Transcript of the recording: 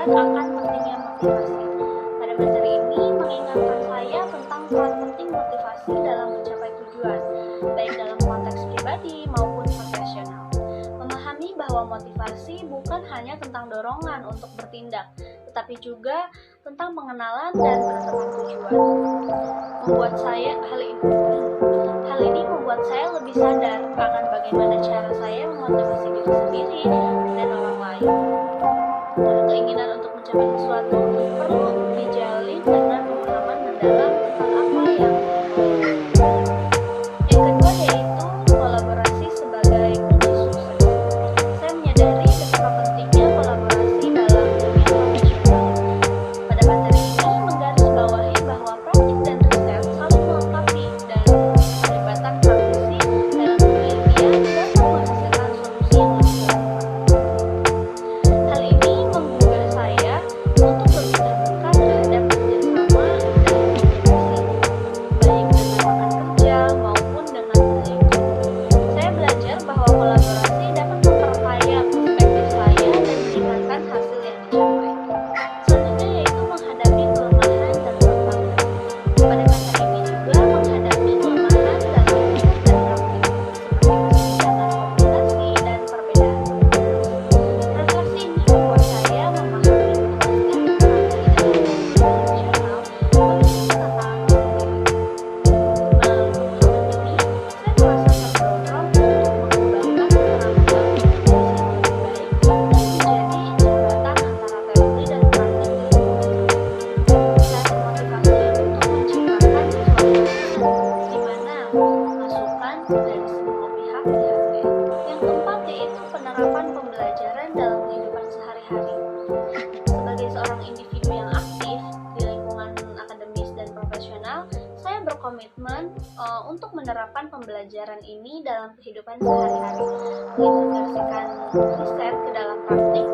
pembelajaran akan pentingnya motivasi. Pada materi ini mengingatkan saya tentang peran penting motivasi dalam mencapai tujuan, baik dalam konteks pribadi maupun profesional. Memahami bahwa motivasi bukan hanya tentang dorongan untuk bertindak, tetapi juga tentang pengenalan dan penetapan tujuan. Hal ini membuat saya lebih sadar akan bagaimana cara saya memotivasi diri sendiri dan orang lain. Keinginan untuk mencapai sesuatu perlu dijalin dengan pemahaman mendalam tentang apa yang mau. Yang kedua yaitu kolaborasi sebagai kunci sukses. Saya menyadari betapa pentingnya kolaborasi dalam dunia profesional. Pada materi ini menggarisbawahi bahwa praktik dan riset saling melengkapi dan keterlibatan praktisi dalam penelitian dapat menghasilkan solusi yang lebih relevan. Hal ini menggugah saya untuk lebih terbuka terhadap kerjasama dan kolaborasi, baik dengan rekan kerja maupun dengan peneliti. Saya belajar bahwa kolaborasi dapat memperkaya perspektif saya dan meningkatkan hasil yang dicapai. Selanjutnya yaitu menghadapi kelemahan dan tantangan. Pada materi ini juga menghadapi kelemahan dalam riset dan praktik, seperti kesenjangan kombinasi dan perbedaan. Refleksi ini membuat saya memahami tugasnya peran dari dalam profesional memiliki tantangan tersendiri. Melalui pengalaman ini, saya merasa terdorong untuk mengembangkan keterampilan komunikasi yang lebih baik dan menjadi jembatan antara teori dan praktik di lingkungan kerja. Saya termotivasi untuk menciptakan suasana di mana masukan dari semua pihak dihargai. Yang keempat yaitu penerapan pembelajaran dalam kehidupan sehari-hari. Sebagai seorang individu yang aktif di lingkungan akademis dan profesional, saya berkomitmen untuk menerapkan pembelajaran ini dalam kehidupan sehari-hari, mengintegrasikan riset ke dalam praktik,